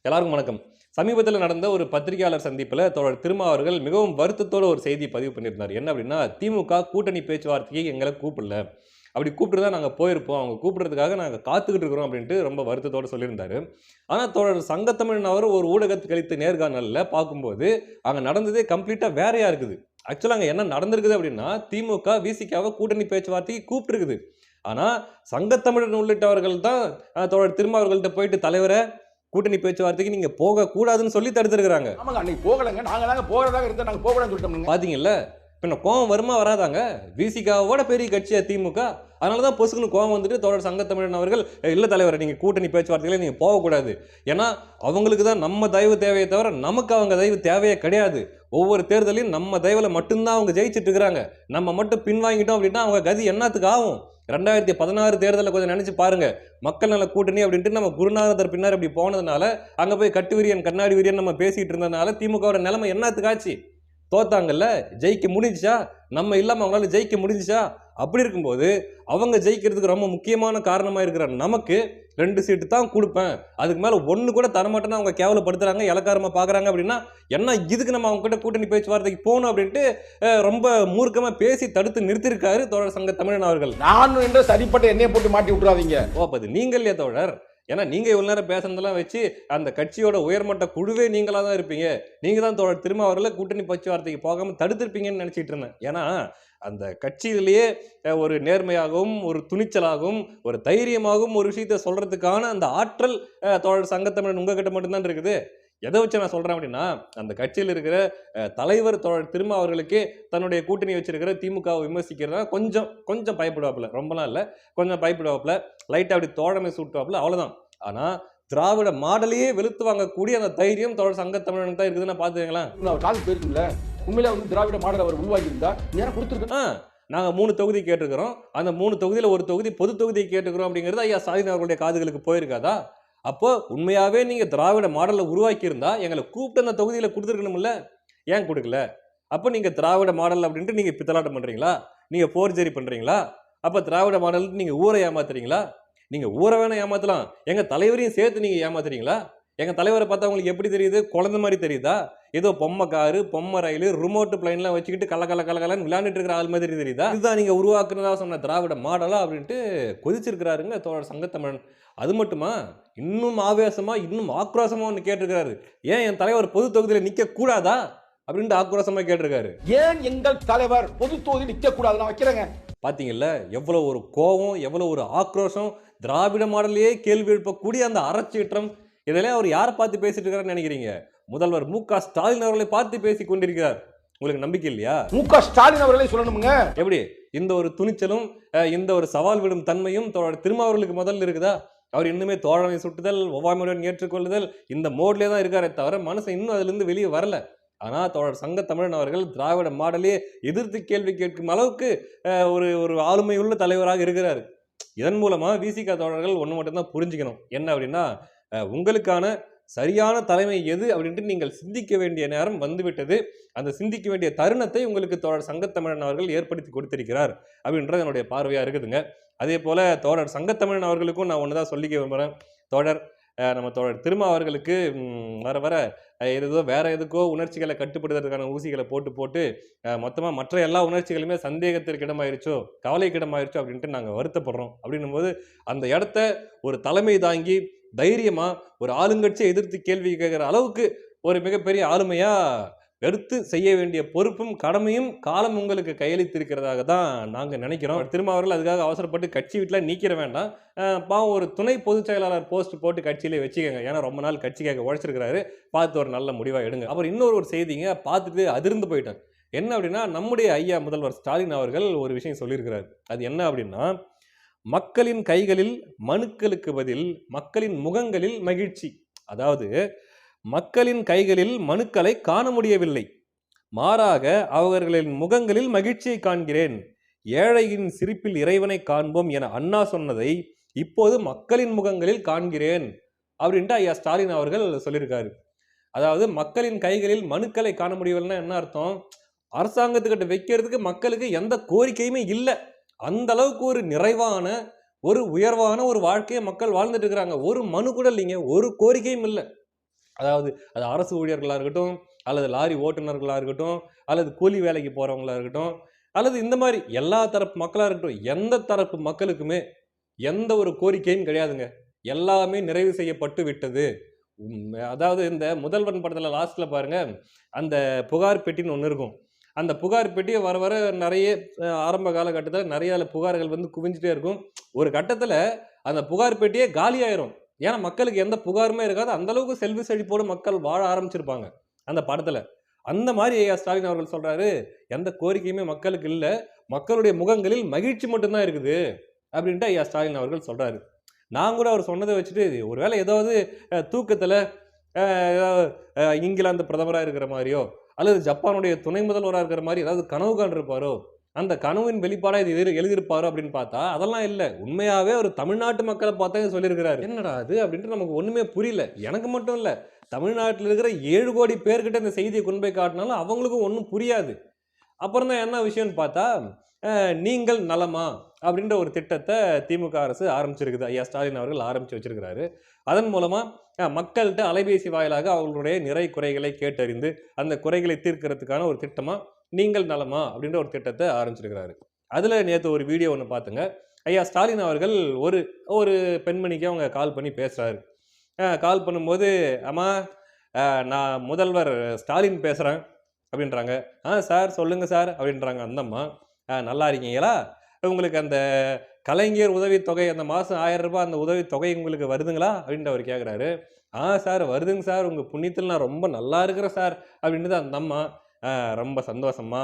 எல்லாருக்கும் வணக்கம். சமீபத்தில் நடந்த ஒரு பத்திரிகையாளர் சந்திப்பில் தோழர் திருமா அவர்கள் மிகவும் வருத்தத்தோட ஒரு செய்தி பதிவு பண்ணியிருந்தார். என்ன அப்படின்னா, திமுக கூட்டணி பேச்சுவார்த்தைக்கு எங்களை கூப்பிடல. அப்படி கூப்பிட்டு தான் நாங்க போயிருப்போம். அவங்க கூப்பிடுறதுக்காக நாங்க காத்துக்கிட்டு இருக்கிறோம் அப்படின்ட்டு ரொம்ப வருத்தத்தோட சொல்லியிருந்தாரு. ஆனா தோழர் சங்கத்தமிழன் அவர் ஒரு ஊடகத்துக்கு அளித்த நேர்காணல்ல பார்க்கும்போது, அங்க நடந்ததே கம்ப்ளீட்டா வேறையா இருக்குது. ஆக்சுவலா அங்க என்ன நடந்திருக்குது அப்படின்னா, திமுக விசிகாவ கூட்டணி பேச்சுவார்த்தைக்கு கூப்பிட்டுருக்குது. ஆனா சங்கத்தமிழன் உள்ளிட்டவர்கள் தான் தோழர் திருமா அவர்கள்ட்ட போயிட்டு தலைவரே கூட்டணி பேச்சுவார்த்தைக்கு நீங்க போக கூடாதுன்னு சொல்லி தடுத்திருக்காங்க. ஆமாங்க, அன்னைக்கு போகலங்க. நாங்க தாங்க போறதாக இருந்தா நாங்க போகக்கூடாதுன்னு சொல்லிட்டோம்ங்க. பாத்தீங்கல்ல, பின்ன கோவம் வருமா வராதாங்க? விசிகாவோட பெரிய கட்சியா திமுக. அதனாலதான் பொசுக்குன்னு கோவம் வந்துட்டு தோழர் சங்கத்தமிழன் அவர்கள் இல்ல தலைவரை நீங்க கூட்டணி பேச்சுவார்த்தைகளை நீங்க போகக்கூடாது. ஏன்னா அவங்களுக்கு தான் நம்ம தயவு தேவையை தவிர நமக்கு அவங்க தயவு தேவையே கிடையாது. ஒவ்வொரு தேர்தலையும் நம்ம தயவுல மட்டும்தான் அவங்க ஜெயிச்சிட்டு இருக்கிறாங்க. நம்ம மட்டும் பின்வாங்கிட்டோம் அப்படின்னா அவங்க கதி என்னத்துக்கு ஆகும்? 2016 தேர்தலில் கொஞ்சம் நினைச்சு பாருங்க. மக்கள் நல கூட்டணி அப்படின்ட்டு நம்ம குருநாதர் பின்னார் அப்படி போனதுனால அங்க போய் கட்டு விரியன் கண்ணாடி விரியன் நம்ம பேசிட்டு இருந்ததுனால திமுகவோட நிலைமை என்னத்துக்கு ஆச்சு? தோத்தாங்கல்ல, ஜெயிக்க முடிஞ்சுச்சா? நம்ம இல்லாம அவங்களால ஜெயிக்க முடிஞ்சுச்சா? அப்படி இருக்கும்போது அவங்க ஜெயிக்கிறதுக்கு ரொம்ப முக்கியமான காரணமா இருக்கிற நமக்கு 2 சீட்டு தான் கொடுப்பேன், அதுக்கு மேல 1 கூட தரமாட்டேன்னு அவங்க கேவலப்படுத்துறாங்க, இலக்காரமா பாக்குறாங்க அப்படின்னா என்ன இதுக்கு நம்ம அவங்க கிட்ட கூட்டணி பேச்சுவார்த்தைக்கு போகணும் அப்படின்ட்டு ரொம்ப மூர்க்கமா பேசி தடுத்து நிறுத்திருக்காரு தோழர் சங்க தமிழன் அவர்கள். நான் என்ற சரிப்பட்ட எண்ணெயை போட்டு மாட்டி விட்டுறாதீங்க. ஓ அப்ப அது நீங்க இல்லையா தோழர்? ஏன்னா நீங்க இவ்வளவு நேரம் பேசுனதெல்லாம் வச்சு அந்த கட்சியோட உயர்மட்ட குழுவே நீங்களா தான் இருப்பீங்க. நீங்க தான் தோழர் திருமா அவர்களை கூட்டணி பேச்சுவார்த்தைக்கு போகாம தடுத்திருப்பீங்கன்னு நினைச்சிட்டு இருந்தேன். ஏன்னா அந்த கட்சியிலேயே ஒரு நேர்மையாகவும் ஒரு துணிச்சலாகவும் ஒரு தைரியமாகவும் ஒரு விஷயத்த சொல்றதுக்கான அந்த ஆற்றல் தோழர் சங்கத்தமிழன் உங்ககிட்ட மட்டும்தான் இருக்குது. எதை வச்சு நான் சொல்றேன் அப்படின்னா, அந்த கட்சியில் இருக்கிற தலைவர் தோழர் திருமா அவர்களுக்கே தன்னுடைய கூட்டணி வச்சிருக்கிற திமுகவை விமர்சிக்கிறதா கொஞ்சம் கொஞ்சம் பயப்படுவாப்புல, ரொம்பலாம் இல்ல, கொஞ்சம் பயப்படுவாப்புல, லைட்டா அப்படி தோழமை சூட்டுவாப்புல, அவ்வளவுதான். ஆனா திராவிட மாடலையே வெளுத்து வாங்கக்கூடிய அந்த தைரியம் தோழர் சங்கத்தமிழனுக்கு தான் இருக்குதுன்னு பாத்துக்கங்களேன். அவர் காசு போயிருக்குல்ல, உண்மையில திராவிட மாடல் அவர் உருவாக்கி இருந்தா நேரம் கொடுத்துருக்கேன். நாங்க 3 தொகுதி கேட்டிருக்கிறோம். அந்த 3 தொகுதியில ஒரு தொகுதி பொது தொகுதியை கேட்டுக்கிறோம் அப்படிங்கிறது ஐயா ஸ்டாலின் அவர்களுடைய காதுகளுக்கு போயிருக்காதா? அப்போ உண்மையாவே நீங்க திராவிட மாடலை உருவாக்கி இருந்தா எங்களை கூப்பிட்டு அந்த தொகுதியில கொடுத்துருக்கணும்ல, ஏன் கொடுக்கல? அப்ப நீங்க திராவிட மாடல் அப்படின்ட்டு நீங்க பித்தலாட்டம் பண்றீங்களா? நீங்க போர்ஜரி பண்றீங்களா? அப்ப திராவிட மாடல் நீங்க ஊரை ஏமாத்துறீங்களா? நீங்க ஊரை வேணா ஏமாத்தலாம், எங்க தலைவரையும் சேர்த்து நீங்க ஏமாத்துறீங்களா? எங்க தலைவரை பார்த்தா உங்களுக்கு எப்படி தெரியுது? குழந்தை மாதிரி தெரியுதா? ஏதோ பொம்மை காரு, பொம்மை ரயில், ரிமோட் பிளைன்லாம் வச்சுக்கிட்டு கலகலன்னு விளையாண்டுட்டு இருக்கிற ஆள் மாதிரி தெரியுதா? இதுதான் நீங்க உருவாக்குனதா சொன்ன திராவிட மாடலா அப்படின்ட்டு கொதிச்சிருக்கிறாருங்க தோழர் சங்கத்தமிழன். அது மட்டுமா, இன்னும் ஆவேசமா இன்னும் ஆக்ரோஷமா ஒன்று கேட்டிருக்கிறாரு. ஏன் என் தலைவர் பொது தொகுதியில நிக்க கூடாதா அப்படின்ட்டு ஆக்ரோஷமா கேட்டிருக்காரு. ஏன் எங்கள் தலைவர் பொது தொகுதி நிக்க கூடாது? நான் வைக்கிறேங்க. பாத்தீங்கல்ல, எவ்வளவு ஒரு கோபம், எவ்வளவு ஒரு ஆக்ரோஷம், திராவிட மாடலையே கேள்வி எழுப்பக்கூடிய அந்த அறச்சீற்றம். இதெல்லாம் அவர் யாரை பார்த்து பேசிட்டு இருக்காருன்னு நினைக்கிறீங்க? முதல்வர் மு.க. ஸ்டாலின் அவர்களை பார்த்து பேசிக் கொண்டிருக்கிறார். உங்களுக்கு நம்பிக்கை இல்லையா? மு.க. ஸ்டாலின் அவர்களே சொல்லணுமுங்க. எப்படி இந்த ஒரு துணிச்சலும் இந்த ஒரு சவால் விடும் தன்மையும் தோழர் திருமாவர்களுக்கு முதல்ல இருக்குதா? அவர் இன்னுமே தோழமை சுட்டுதல், ஒவ்வாமையுடன் ஏற்றுக்கொள்ளுதல் இந்த மோட்லேயே தான் இருக்காரே தவிர மனசு இன்னும் அதுல இருந்து வெளியே வரல. ஆனா தோழர் சங்கத்தமிழன் அவர்கள் திராவிட மாடலே எதிர்த்து கேள்வி கேட்கும் அளவுக்கு ஒரு ஒரு ஆளுமையுள்ள தலைவராக இருக்கிறார். இதன் மூலமா விசிக தோழர்கள் ஒன்று மட்டும்தான் புரிஞ்சுக்கணும். என்ன அப்படின்னா, உங்களுக்கான சரியான தலைமை எது அப்படின்ட்டு நீங்கள் சிந்திக்க வேண்டிய நேரம் வந்துவிட்டது. அந்த சிந்திக்க வேண்டிய தருணத்தை உங்களுக்கு தோழர் சங்கத்தமிழன் அவர்கள் ஏற்படுத்தி கொடுத்திருக்கிறார் அப்படின்றது என்னுடைய பார்வையா இருக்குதுங்க. அதே போல தோழர் சங்கத்தமிழன் அவர்களுக்கும் நான் ஒண்ணுதான் சொல்லிக்க விரும்புறேன். தோழர் நம்ம தோழர் திருமா அவர்களுக்கு வர வர ஏதோ வேற எதுக்கோ உணர்ச்சிகளை கட்டுப்படுத்துறதுக்கான ஊசிகளை போட்டு போட்டு மொத்தமா மற்ற எல்லா உணர்ச்சிகளுமே சந்தேகத்திற்கு இடமாயிருச்சோ, கவலைக்கு இடமாயிருச்சோ அப்படின்ட்டு நாங்கள் வருத்தப்படுறோம். அப்படின்னும் போது அந்த இடத்த ஒரு தலைமை தாங்கி தைரியமா ஒரு ஆளுங்கட்சியை எதிர்த்து கேள்வி கேட்கிற அளவுக்கு ஒரு மிகப்பெரிய ஆளுமையா எடுத்து செய்ய வேண்டிய பொறுப்பும் கடமையும் காலம் உங்களுக்கு கையளித்திருக்கிறதாக தான் நாங்கள் நினைக்கிறோம். திரும்ப அவர்கள் அதுக்காக அவசரப்பட்டு கட்சி வீட்டில் நீக்கிற வேண்டாம். பாவம் ஒரு துணை பொதுச் செயலாளர் போஸ்ட் போட்டு கட்சியிலே வச்சுக்கோங்க. ஏன்னா ரொம்ப நாள் கட்சிக்காக உழைச்சிருக்கிறாரு, பார்த்து ஒரு நல்ல முடிவாக எடுங்க. அப்புறம் இன்னொரு செய்திங்க, பார்த்துட்டு அதிர்ந்து போயிட்டேன். என்ன அப்படின்னா, நம்முடைய ஐயா முதல்வர் ஸ்டாலின் அவர்கள் ஒரு விஷயம் சொல்லியிருக்கிறார். அது என்ன அப்படின்னா, மக்களின் கைகளில் மனுக்களுக்கு பதில் மக்களின் முகங்களில் மகிழ்ச்சி. அதாவது மக்களின் கைகளில் மனுக்களை காண முடியவில்லை, மாறாக அவர்களின் முகங்களில் மகிழ்ச்சியை காண்கிறேன். ஏழையின் சிரிப்பில் இறைவனை காண்போம் என அண்ணா சொன்னதை இப்போது மக்களின் முகங்களில் காண்கிறேன் அப்படின்ட்டு ஐயா ஸ்டாலின் அவர்கள் சொல்லியிருக்காரு. அதாவது மக்களின் கைகளில் மனுக்களை காண முடியவில்லைன்னா என்ன அர்த்தம்? அரசாங்கத்துக்கிட்ட வைக்கிறதுக்கு மக்களுக்கு எந்த கோரிக்கையுமே இல்லை. அந்த அளவுக்கு ஒரு நிறைவான ஒரு உயர்வான ஒரு வாழ்க்கையை மக்கள் வாழ்ந்துட்டு இருக்கிறாங்க. ஒரு மனு கூட இல்லைங்க, ஒரு கோரிக்கையும் இல்லை. அதாவது அது அரசு ஊழியர்களாக இருக்கட்டும், அல்லது லாரி ஓட்டுநர்களாக இருக்கட்டும், அல்லது கூலி வேலைக்கு போகிறவங்களா இருக்கட்டும், அல்லது இந்த மாதிரி எல்லா தரப்பு மக்களாக இருக்கட்டும், எந்த தரப்பு மக்களுக்குமே எந்த ஒரு கோரிக்கையும் கிடையாதுங்க. எல்லாமே நிறைவு செய்யப்பட்டு விட்டது. அதாவது இந்த முதல்வன் படத்துல லாஸ்ட்ல பாருங்க, அந்த புகார் பெட்டின்னு ஒண்ணு இருக்கும். அந்த புகார் பெட்டி வர வர நெறைய ஆரம்ப காலகட்டத்தில நெறைய அதுல புகார்கள் வந்து குவிஞ்சுட்டே இருக்கும். ஒரு கட்டத்தில அந்த புகார் பெட்டியே காலியாயிரும். ஏன்னா மக்களுக்கு எந்த புகாருமே இருக்காது. அந்த அளவுக்கு செல்வ செழிப்போடு மக்கள் வாழ ஆரம்பிச்சிருப்பாங்க, அந்த படத்துல. அந்த மாரி ஐயா ஸ்டாலின் அவர்கள் சொல்றாரு, "எந்த கோரிக்கையுமே மக்களுக்கு இல்ல. மக்களுடைய முகங்களில் மகிழ்ச்சி மட்டும் தான் இருக்குது." அப்படின்ட்டு ஐயா ஸ்டாலின் அவர்கள் சொல்றாரு. நான் கூட அவர் சொன்னத வச்சுட்டு, ஒருவேளை ஏதாவது தூக்கத்துல ஏதாவது இங்கிலாந்து பிரதமரா இருக்கிற மாரியோ, அல்லது ஜப்பானுடைய துணை முதல்வரா இருக்கிற மாரி ஏதாவது கனவு காண்டிருப்பாரோ, அந்த கனவின் வெளிப்பாடா இது எழுதியிருப்பாரோ அப்படின்னு பார்த்தா, அதெல்லாம் இல்ல. உண்மையாவே அவர் தமிழ்நாட்டு மக்கள பார்த்து சொல்லியிருக்கிறாரு. என்னடா இது அப்படின்ட்டு நமக்கு ஒண்ணுமே புரியல. எனக்கு மட்டும் இல்ல. தமிழ்நாட்டில இருக்கிற 7 கோடி பேர்கிட்ட இந்த செய்திய கொண்டு போய் காட்டினாலும் அவங்களுக்கும் ஒண்ணும் புரியாது. அப்புறம் தான் என்ன விஷயம்னு பார்த்தா, நீங்கள் நலமா? அப்படின்ற ஒரு திட்டத்த திமுக அரசு ஆரம்பிச்சிருக்குது. ஐயா ஸ்டாலின் அவர்கள் ஆரம்பிச்சு வச்சிருக்கிறாரு. அதன் மூலமா மக்கள்ட்ட அலைபேசி வாயிலாக அவர்களுடைய நிறை குறைகளை கேட்டறிந்து, அந்த குறைகளை தீர்க்கிறதுக்கான ஒரு திட்டமா, நீங்கள் நலமா? அப்படின்ற ஒரு திட்டத்த ஆரம்பிச்சிருக்கிறாரு. அதுல நேத்து ஒரு வீடியோ ஒண்ணு பார்த்தேங்க. ஐயா ஸ்டாலின் அவர்கள் ஒரு ஒரு பெண்மணிக்கு அவங்க கால் பண்ணி பேசுறாரு. கால் பண்ணும்போது, "அம்மா, நான் முதல்வர் ஸ்டாலின் பேசுறேன்." அப்படின்றாங்க. சார் சொல்லுங்க சார்." அப்படின்றாங்க அந்த அம்மா. நல்லா இருக்கீங்களா? உங்களுக்கு அந்த கலைஞர் உதவித்தொகை அந்த மாசம் ரூ. 1000 அந்த உதவித்தொகை உங்களுக்கு வருதுங்களா?" அப்படின்ட்டு அவர் கேட்குறாரு. சார் வருதுங்க சார். உங்க புண்ணியத்துல நான் ரொம்ப நல்லா இருக்கிறேன் சார்." அப்படின்னுது அந்த அம்மா. ரொம்ப சந்தோஷம்மா.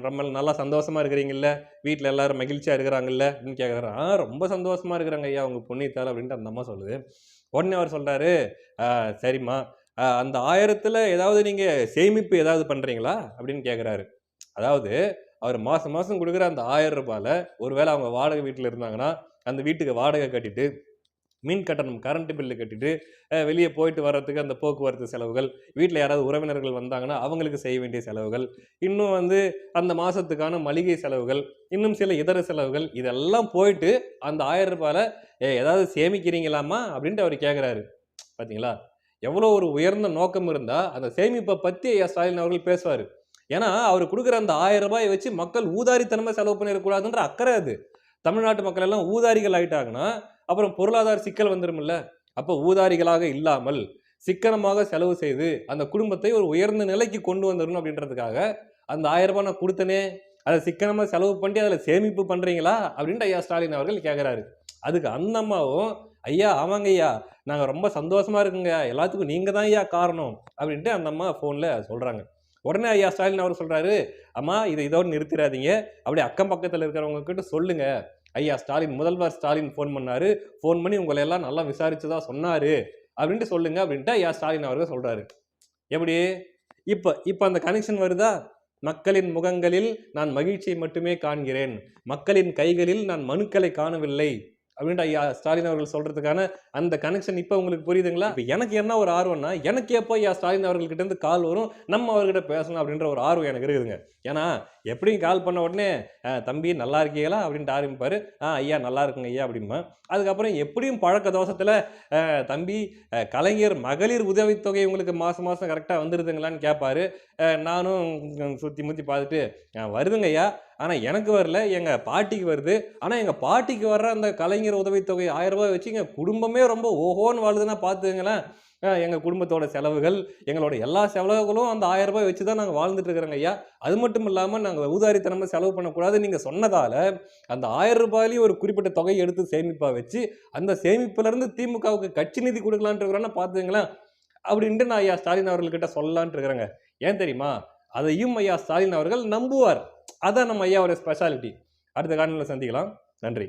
ரொம்ப நல்லா சந்தோஷமா இருக்கிறீங்கல்ல? வீட்ல எல்லாரும் மகிழ்ச்சியா இருக்கிறாங்கல்ல?" அப்படின்னு கேட்குறாரு. ரொம்ப சந்தோஷமா இருக்கிறாங்க ஐயா உங்க புண்ணியத்தால." அப்படின்ட்டு அந்த அம்மா சொல்லுது. உடனே அவர் சொல்றாரு, சரிம்மா, அந்த 1000த்துல ஏதாவது நீங்க சேமிப்பு ஏதாவது பண்றீங்களா?" அப்படின்னு கேட்குறாரு. அதாவது அவர் மாசம் மாசம் குடுக்குற அந்த ரூ. 1000ல ஒருவேளை அவங்க வாடகை வீட்ல இருந்தாங்கன்னா, அந்த வீட்டுக்கு வாடகை கட்டிட்டு, மின் கட்டணம் கரண்ட் பில்லு கட்டிட்டு, வெளிய போயிட்டு வர்றதுக்கு அந்த போக்குவரத்து செலவுகள், வீட்ல யாராவது உறவினர்கள் வந்தாங்கன்னா, அவங்களுக்கு செய்ய வேண்டிய செலவுகள், இன்னும் வந்து அந்த மாசத்துக்கான மளிகை செலவுகள், இன்னும் சில இதர செலவுகள், இதெல்லாம் போயிட்டு அந்த ரூ. 1000ல ஏதாவது சேமிக்கிறீங்களாம்மா? அப்படின்ட்டு அவரு கேட்குறாரு. பார்த்தீங்களா? எவ்வளோ ஒரு உயர்ந்த நோக்கம் இருந்தா, அந்த சேமிப்ப பத்தி ஐயா ஸ்டாலின் அவர்கள் பேசுவாரு. ஏன்னா, அவரு குடுக்குற அந்த ரூ. 1000 வச்சு மக்கள் ஊதாரித்தனமா செலவு பண்ணிறக்கூடாதுன்ற அக்கறை அது. தமிழ்நாட்டு மக்கள் எல்லாம் ஊதாரிகள் ஆயிட்டாங்கன்னா, அப்புறம் பொருளாதார சிக்கல் வந்துரும்ல. அப்ப ஊதாரிகளாக இல்லாமல், சிக்கனமாக செலவு செய்து, அந்த குடும்பத்தை ஒரு உயர்ந்த நிலைக்கு கொண்டு வந்துரணும் அப்படின்றதுக்காக, அந்த ரூ. 1000 நான் குடுத்தனே, அத சிக்கனமா செலவு பண்ணி அதுல சேமிப்பு பண்றீங்களா? அப்படின்ட்டு ஐயா ஸ்டாலின் அவர்கள் கேட்கிறாரு. அதுக்கு அந்த அம்மாவும், "ஐயா, ஆமாங்க ஐயா. நாங்க ரொம்ப சந்தோஷமா இருக்கோங்க. எல்லாத்துக்கும் நீங்க தான் ஐயா காரணம்." அப்படின்ட்டு அந்த அம்மா ஃபோன்ல சொல்றாங்க. உடனே ஐயா ஸ்டாலின் அவர் சொல்றாரு, "அம்மா, இத இதோட நிறுத்திறாதீங்க. அப்படியே அக்கம் பக்கத்துல இருக்கிறவங்க கிட்ட சொல்லுங்க. ஐயா ஸ்டாலின், முதல்வர் ஸ்டாலின் ஃபோன் பண்ணாரு. ஃபோன் பண்ணி உங்கள எல்லாம் நல்லா விசாரிச்சதா சொன்னாரு. அப்படின்ட்டு சொல்லுங்க." அப்படின்ட்டு ஐயா ஸ்டாலின் அவர்கள் சொல்றாரு. எப்படி? இப்ப இப்ப அந்த கனெக்ஷன் வருதா? மக்களின் முகங்களில் நான் மகிழ்ச்சியை மட்டுமே காண்கிறேன். மக்களின் கைகளில் நான் மனுக்களை காணவில்லை. அப்படின்ட்டு ஐயா ஸ்டாலின் அவர்கள் சொல்றதுக்கான அந்த கனெக்ஷன் இப்ப உங்களுக்கு புரியுதுங்களா? இப்ப எனக்கு என்ன ஒரு ஆர்வம்னா, எனக்கு எப்போ ஐயா ஸ்டாலின் அவர்கள் கிட்ட இருந்து கால் வரும், நம்ம அவர்கிட்ட பேசணும் அப்படின்ற ஒரு ஆர்வம் எனக்கு இருக்குதுங்க. ஏன்னா, எப்படியும் கால் பண்ண உடனே, "தம்பி நல்லா இருக்கீங்களா?" அப்படின்ட்டு ஆரம்பிப்பாரு. ஐயா நல்லா இருக்குங்க ஐயா" அப்படிம்பேன். அதுக்கப்புறம் எப்படியும் பழக்க தோஷத்துல, "தம்பி, கலைஞர் மகளிர் உதவித்தொகை உங்களுக்கு மாசம் மாசம் கரெக்ட்டா வந்துருதுங்களான்னு?" கேட்பாரு. நானும் சுத்தி முத்தி பார்த்துட்டு, வருதுங்க ஐயா. ஆனா எனக்கு வரல. எங்க பாட்டிக்கு வருது. ஆனா எங்க பாட்டிக்கு வர்ற அந்த கலைஞர் உதவித்தொகை ரூ. 1000 வச்சு எங்க குடும்பமே ரொம்ப ஓஹோன்னு வாழுதுன்னா பார்த்துக்கங்களேன். எங்க குடும்பத்தோட செலவுகள், எங்களோட எல்லா செலவுகளும் அந்த ரூ. 1000 வச்சு தான் நாங்க வாழ்ந்துட்டு இருக்கிறோங்க ஐயா. அது மட்டும் இல்லாம நாங்க ஊதாரித்தனமா செலவு பண்ணக்கூடாதுன்னு நீங்க சொன்னதால, அந்த ரூ. 1000லயும் ஒரு குறிப்பிட்ட தொகையை எடுத்து சேமிப்பா வச்சு, அந்த சேமிப்புல இருந்து திமுகவுக்கு கட்சி நிதி குடுக்கலான்ட்டு இருக்கிறோன்னா பார்த்துக்கங்களேன். அப்படின்ட்டு நான் ஐயா ஸ்டாலின் அவர்கள்கிட்ட சொல்லலான்ட்டு இருக்கிறேங்க. ஏன் தெரியுமா? அதையும் ஐயா ஸ்டாலின் அவர்கள் நம்புவார். அதான் நம்ம ஐயாவோட ஸ்பெஷாலிட்டி. அடுத்த காணொளியில சந்திக்கலாம். நன்றி.